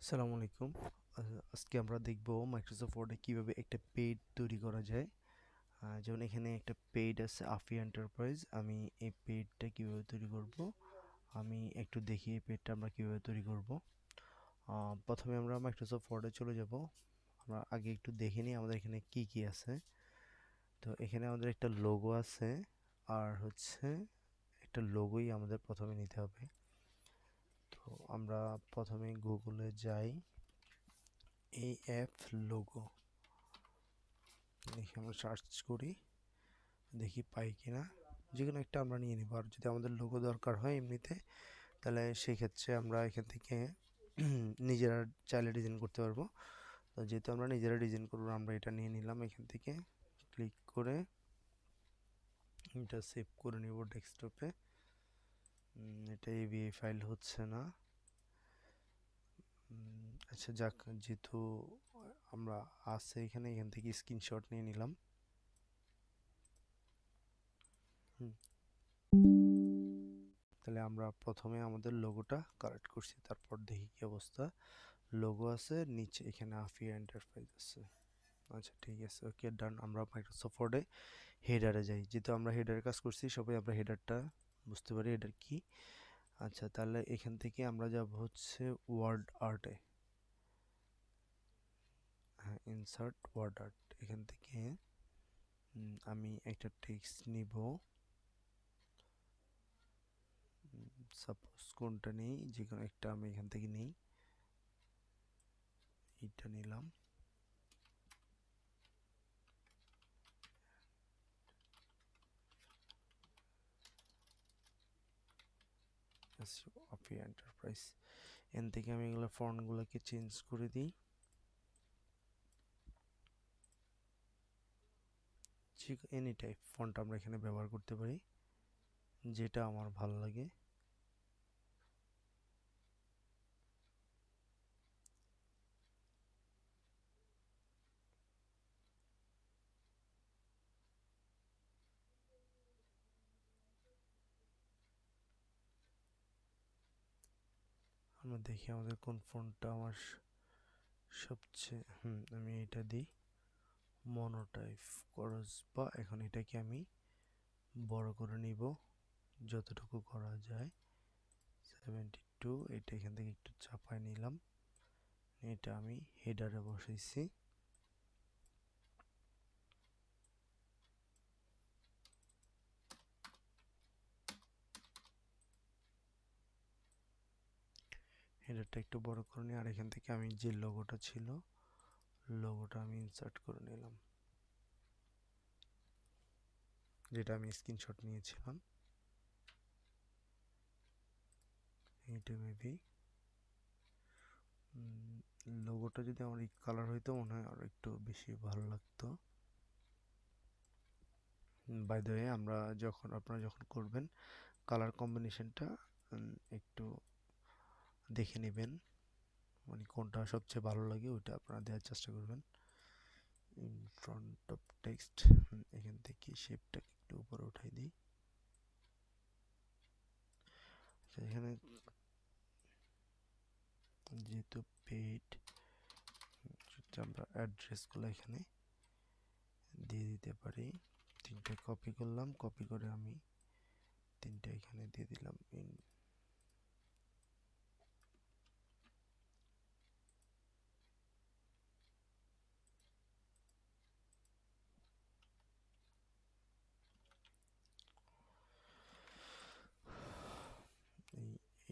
আসসালামু আলাইকুম। আজকে আমরা দেখব মাইক্রোসফট ওয়ার্ডে কিভাবে একটা পেজ তৈরি করা যায়। যেমন এখানে একটা পেজ আছে আফি এন্টারপ্রাইজ। আমি এই পেজটা কিভাবে তৈরি করব আমি একটু দেখি এই পেজটা আমরা কিভাবে তৈরি করব। প্রথমে আমরা মাইক্রোসফট ওয়ার্ডে চলে যাব। আমরা আগে একটু দেখে নিই আমাদের এখানে কি কি আছে। তো এখানে আমাদের একটা লোগো আছে, আর হচ্ছে একটা লোগোই আমাদের প্রথমে নিতে হবে। তো আমরা প্রথমে গুগলে যাই, AF লোগো দেখি, আমরা সার্চ করি, দেখি পাই কিনা। যেকোনো একটা আমরা নিয়ে নিব, আর যদি আমাদের লোগো দরকার হয় এমনিতে, তাহলে সেই ক্ষেত্রে আমরা এখান থেকে নিজেরা চাইলে ডিজাইন করতে পারবো। তো যেহেতু আমরা নিজেরা ডিজাইন করবো, আমরা এটা নিয়ে নিলাম। এখান থেকে ক্লিক করে এটা সেভ করে নিব ডেস্কটপে। এটা AVI ফাইল হচ্ছে না। আচ্ছা যাক, যেহেতু আমরা আছে এখানে, এখান থেকে স্ক্রিনশট নিয়ে নিলাম। তাহলে আমরা প্রথমে আমাদের লোগোটা কালেক্ট করছি, তারপর দেখি কি অবস্থা। লোগো আছে, নিচে এখানে আফিয়া এন্টারপ্রাইজ আছে। আচ্ছা ঠিক আছে, ওকে ডান। আমরা মাইক্রোসফট ওয়ার্ডে হেডারে যাই। যেহেতু আমরা হেডারে কাজ করছি, সবাই আমরা হেডারটা বুঝতে পারি হেডার কি। আচ্ছা, তাহলে এখান থেকে আমরা যাব হচ্ছে ওয়ার্ড আর্টে। হ্যাঁ, ইনসার্ট ওয়ার্ড আর্ট। এখান থেকে আমি একটা টেক্সট নিব। সাপোজ কোনটা নেই, যে কোনো একটা আমি এখান থেকে নিই। এইটা নিলাম। আফিয়া এন্টারপ্রাইজ। এখান থেকে আমি এগুলো ফন্টগুলোকে চেঞ্জ করে দিই। এনি টাইপ ফন্ট আমরা এখানে ব্যবহার করতে পারি, যেটা আমার ভালো লাগে। আমরা দেখি আমাদের কোন ফন্টটা আমার সবচেয়ে আমি এটা দিই, মনোটাইপ করস, বা এখন এটাকে আমি বড় করে নিব যতটুকু করা যায়। 72, এটা এখান থেকে একটু চাপায় নিলাম। এটা আমি হেডারে বসাইছি। হেডারটা একটু বড় করে নিই, আর এখান থেকে আমি যে লোগোটা ছিল, লোগোটা আমি ইনসার্ট করে নিলাম, যেটা আমি স্ক্রিনশট নিয়েছিলাম। এইটা মেবি লোগোটা যদি আমার এই কালার হইতো, মনে হয় আরো একটু বেশি ভালো লাগতো। বাই দ্য ওয়ে, আপনারা যখন করবেন, কালার কম্বিনেশনটা একটু দেখে নেবেন, মানে কোনটা সবচেয়ে ভালো লাগে ওইটা আপনারা দেওয়ার চেষ্টা করবেন। ইন ফ্রন্ট অফ টেক্সট, এখান থেকে শেপটাকে একটু উপরে উঠাই দিই। আচ্ছা, এখানে যেহেতু পেইড, আমরা অ্যাড্রেসগুলো এখানে দিয়ে দিতে পারি। তিনটে কপি করলাম, কপি করে আমি তিনটে এখানে দিয়ে দিলাম।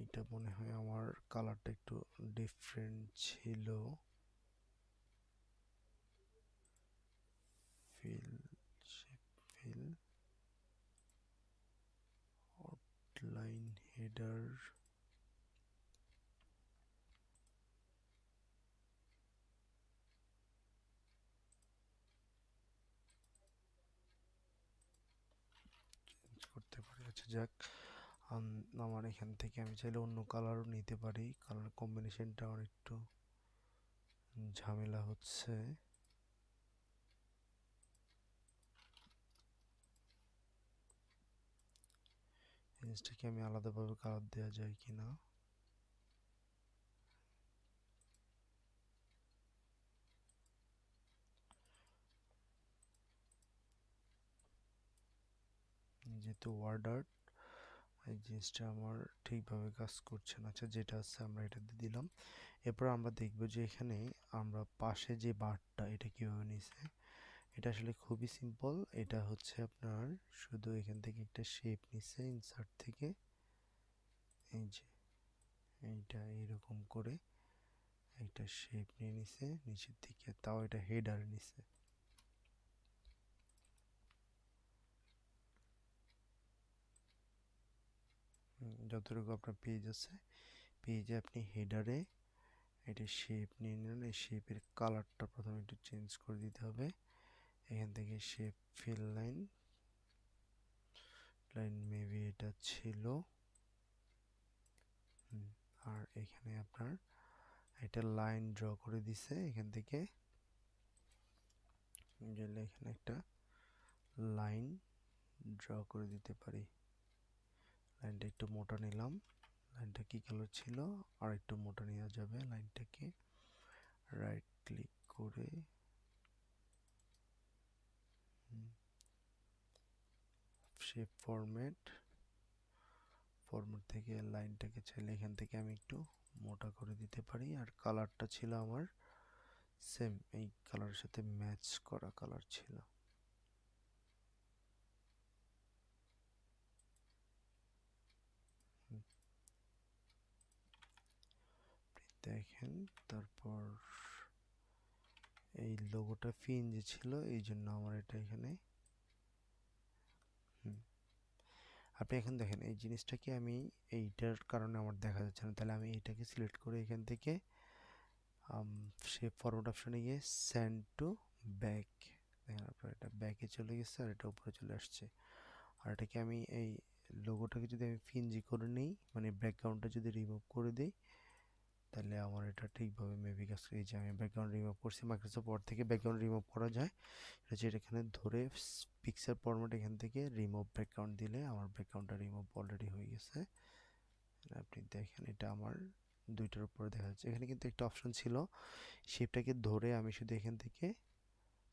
এইটা মনে হয় আমার কালারটা একটু ডিফারেন্ট ছিল। Fill, shape fill, outline, header. করতে পারি। আচ্ছা যাক, আমার এখান থেকে আমি চাইলে অন্য কালারও নিতে পারি। কালার কম্বিনেশনটা আমার একটু ঝামেলা হচ্ছে। জিনিসটাকে আমি আলাদাভাবে কালার দেওয়া যায় কিনা। যেহেতু ওয়ার্ড আর্ট এই জিনিসটা আমার ঠিকভাবে কাজ করছে না। আচ্ছা, যেটা আছে আমরা এটা দিয়ে দিলাম। এরপর আমরা দেখব যে এখানে আমরা পাশে যে বারটা এটা কিভাবে নিছে। এটা আসলে খুবই সিম্পল। এটা হচ্ছে আপনার শুধু এখান থেকে একটা শেপ নিছে ইনসার্ট থেকে, এই যে এইটা এরকম করে একটা শেপ নিয়ে নিছে নিচের দিকে, তাও এটা হেডার নিছে। যতটুকু আপনার পেজ আছে পেজে আপনি হেডারে এটা শেপ নিয়ে নিলেন। এই শেপের কালারটা প্রথমে একটু চেঞ্জ করে দিতে হবে। এখান থেকে শেপ ফিল লাইন মেবি এটা ছিল। আর এখানে আপনার একটা লাইন ড্র করে দিছে এখান থেকে, গেলে এখানে একটা লাইন ড্র করে দিতে পারি। লাইনটা একটু মোটা নিলাম। লাইনটা কি কালার ছিল, আর একটু মোটা নেওয়া যাবে। লাইনটাকে রাইট ক্লিক করে শেপ ফরম্যাট থেকে লাইনটাকে চাইলে এখান থেকে আমি একটু মোটা করে দিতে পারি। আর কালারটা ছিল আমার সেম এই কালারের সাথে ম্যাচ করা কালার ছিল। দেখেন, তারপর এই লোগোটা পিএনজি ছিল, এই জন্য আমার এটা এখানে আপনি এখন দেখেন এই জিনিসটাকে আমি এইটার কারণে আমার দেখা যাচ্ছে না, তাহলে আমি এইটাকে সিলেক্ট করে এখান থেকে শেপ ফরওয়ার্ড অপশনে গিয়ে সেন্ড টু ব্যাক, দেখেন আপনার এটা ব্যাকে চলে গেছে আর এটা উপরে চলে আসছে। আর এটাকে আমি এই লোগোটাকে যদি আমি পিএনজি করে নিই, মানে ব্যাকগ্রাউন্ডটা যদি রিমুভ করে দিই, তাহলে আমার এটা ঠিকভাবে মেবি কাজ করে। এই যে আমি ব্যাকগ্রাউন্ড রিমুভ করছি, মাইক্রোসফট ওয়ার্ড থেকে ব্যাকগ্রাউন্ড রিমুভ করা যায়। এটা হচ্ছে এখানে ধরে পিকচার ফরম্যাট এখান থেকে রিমুভ ব্যাকগ্রাউন্ড দিলে আমার ব্যাকগ্রাউন্ডটা রিমুভ অলরেডি হয়ে গেছে। আপনি দেখেন এটা আমার দুইটার উপরে দেখা যাচ্ছে। এখানে কিন্তু একটা অপশন ছিল শেপটাকে ধরে আমি শুধু এখান থেকে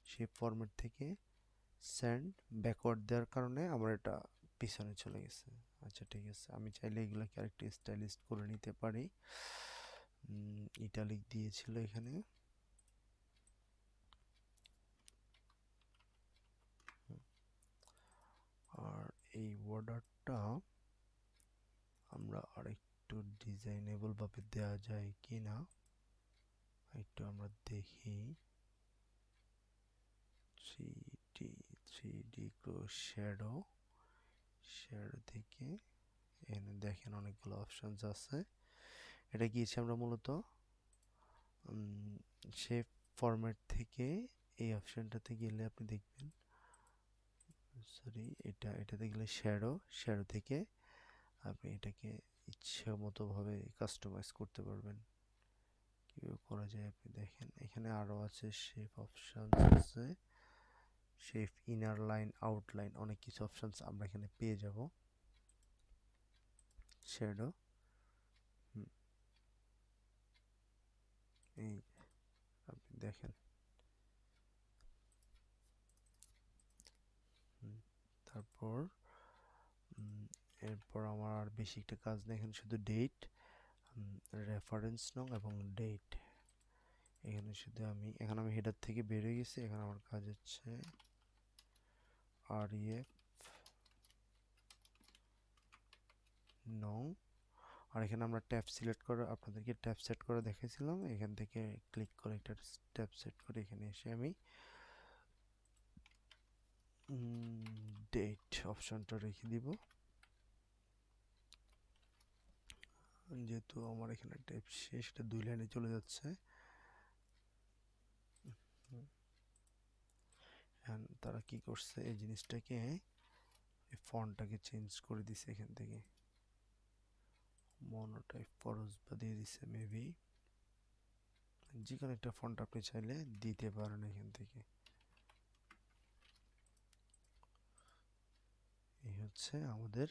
শেপ ফরম্যাট থেকে সেন্ড ব্যাকওয়ার্ড দেওয়ার কারণে আমার এটা পিছনে চলে গেছে। আচ্ছা ঠিক আছে, আমি চাইলে এগুলোকে আরেকটু স্টাইলিশ করে নিতে পারি। ইটালিক দিয়েছিল এখানে, আর এই বর্ডারটা আমরা আরেকটু ডিজাইনেবল ভাবে দেওয়া যায় কি না একটু আমরা দেখি। 3D শ্যাডো থেকে এখানে দেখেন অনেকগুলো অপশনস আছে। এটা গিয়েছি আমরা মূলত শেপ ফরম্যাট থেকে এই অপশনটাতে গেলে আপনি দেখবেন, সরি এটাতে গেলে শ্যাডো থেকে আপনি এটাকে ইচ্ছা মতো ভাবে কাস্টমাইজ করতে পারবেন। কিভাবে করা যায় আপনি দেখেন, এখানে আরো আছে শেপ অপশনস আছে, শেপ ইনার লাইন আউটলাইন, অনেক কিছু অপশনস আমরা এখানে পেয়ে যাব। শ্যাডো এই আপনি দেখেন, তারপর এরপর আমার আর বেশি একটা কাজ নেই, এখানে শুধু ডেট, রেফারেন্স নং এবং ডেট। এখানে শুধু আমি হেডার থেকে বের হয়ে গেছি। এখানে আমার কাজ হচ্ছে REF নং, আর এখানে আমরা ট্যাব সিলেক্ট করে আপনাদেরকে ট্যাব সেট করে দেখাইছিলাম। এখান থেকে ক্লিক করে একটা ট্যাব সেট করে এখানে এসে আমি ডেট অপশনটা রেখে দিব, যেহেতু আমার এখানে ট্যাব শেষ, এটা 2 লাইনে চলে যাচ্ছে। তারা কি করছে এই জিনিসটাকে, এই ফন্টটাকে চেঞ্জ করে দিছে, এখান থেকে মনোটাইপ ফরজবা দিয়ে দিছে মেবি, যে কোনো একটা ফন্ট আপনি চাইলে দিতে পারেন এখান থেকে। এই হচ্ছে আমাদের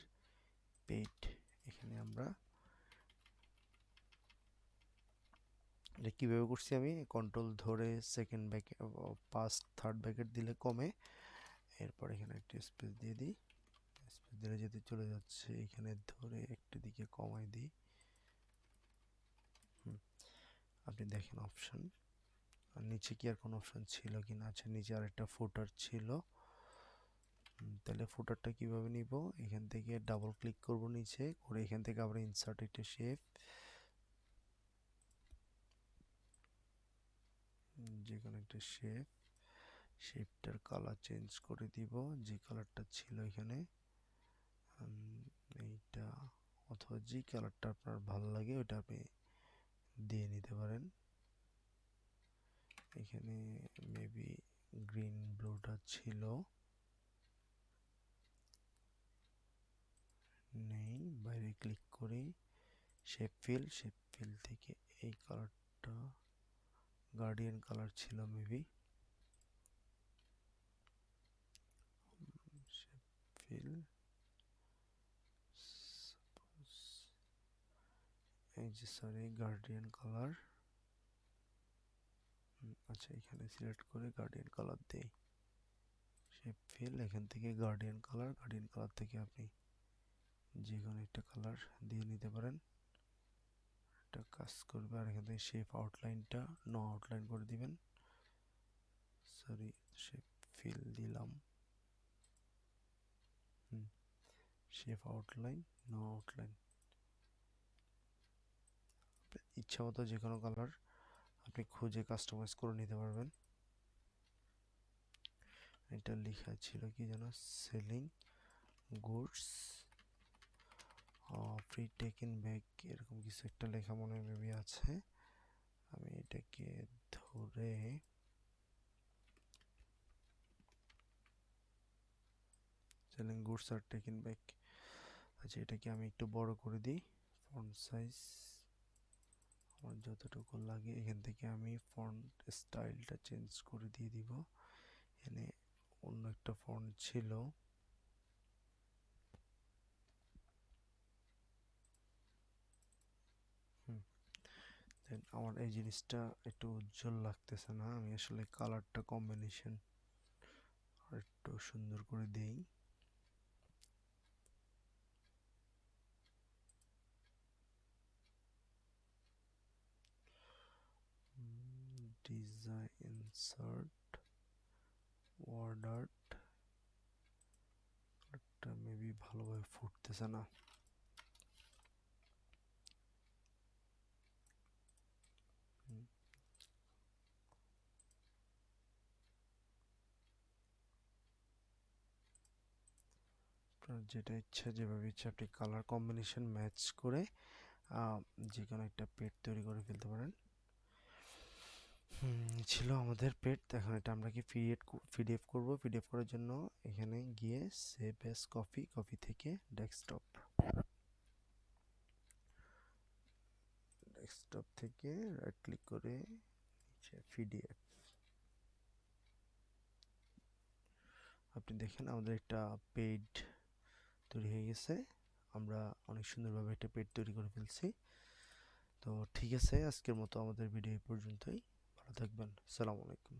পেজ। এখানে আমরা এটা কিভাবে করছি, আমি কন্ট্রোল ধরে সেকেন্ড ব্যাকে ফার্স্ট থার্ড ব্যাকেট দিলে কমে, এরপর এখানে একটা স্পেস দিয়ে দিই, ধীরে যেতে চলে যাচ্ছে, এখানে ধরে একটা দিকে কমাই দিই। আপনি দেখেন অপশন, আর নিচে কি আর কোনো অপশন ছিল কিনা? আচ্ছা, নিচে আর একটা ফুটার ছিল। তাহলে ফুটারটা কিভাবে নিব? এখান থেকে ডাবল ক্লিক করব নিচে করে, এখান থেকে আবার ইনসার্ট একটা শেপ, যে কোনো একটা শেপ, শেপটার কালার চেঞ্জ করে দিব, যে কালারটা ছিল এখানে এইটা, অথবা যে কালারটা আপনার ভালো লাগে ওটা আপনি দিয়ে নিতে পারেন। এখানে মেবি গ্রিন ব্লুটা ছিল, নেই, বাইরে ক্লিক করি, শেপ ফিল, শেপ ফিল থেকে এই কালারটা গার্ডিয়ান কালার ছিল মেবি, শেপ ফিল, এই যে সরি গার্ডিয়ান কালার। আচ্ছা, এখানে সিলেক্ট করে গার্ডিয়ান কালার দেই, শেপ ফিল, এখান থেকে গার্ডিয়ান কালার, গার্ডিয়ান কালার থেকে আপনি যে কোনো একটা কালার দিয়ে নিতে পারেন, এটা কাজ করবে। আর এখান থেকে শেপ আউটলাইনটা নো আউটলাইন করে দিবেন, সরি শেপ ফিল দিলাম, শেপ আউটলাইন নো আউটলাইন, ইচ্ছা মতো যে কোনো কালার আপনি খুঁজে কাস্টমাইজ করে নিতে পারবেন। এটা লেখা ছিল কি যেন, selling goods free taken back, এরকম কিছু একটা লেখা মনে হয় মেবি আছে। আমি এটাকে ধরে selling goods are taken back, আচ্ছা এটাকে আমি একটু বড় করে দিই, ফন্ট সাইজ আমার যতটুকু লাগে, এখান থেকে আমি ফন্ট স্টাইলটা চেঞ্জ করে দিয়ে দিব। এখানে অন্য একটা ফন্ট ছিল, দেন আমার এই জিনিসটা একটু উজ্জ্বল লাগতেছে না, আমি আসলে কালারটা কম্বিনেশন আর একটু সুন্দর করে দেই। ডিজাইন ইনসার্ট ওয়ার্ড আর্ট, এটা মেবি ভালোভাবে ফুটতেছে না, আপনার যেটা ইচ্ছা যেভাবে ইচ্ছা আপনি কালার কম্বিনেশন ম্যাচ করে যে কোনো একটা পেট তৈরি করে ফেলতে পারেন। ছিল আমাদের পেট, এখন এটা আমরা কি পিডিএফ করব। পিডিএফ করার জন্য এখানে গিয়ে সেভ এস কপি, কপি থেকে ডেস্কটপ, ডেস্কটপ থেকে রাইট ক্লিক করে পিডিএফ, আপনি দেখেন আমাদের একটা পেজ তৈরি হয়ে গেছে, আমরা অনেক সুন্দরভাবে একটা পেজ তৈরি করে ফেলছি। তো ঠিক আছে, আজকের মতো আমাদের ভিডিও এই পর্যন্তই, ভালো থাকবেন, আসসালামু আলাইকুম।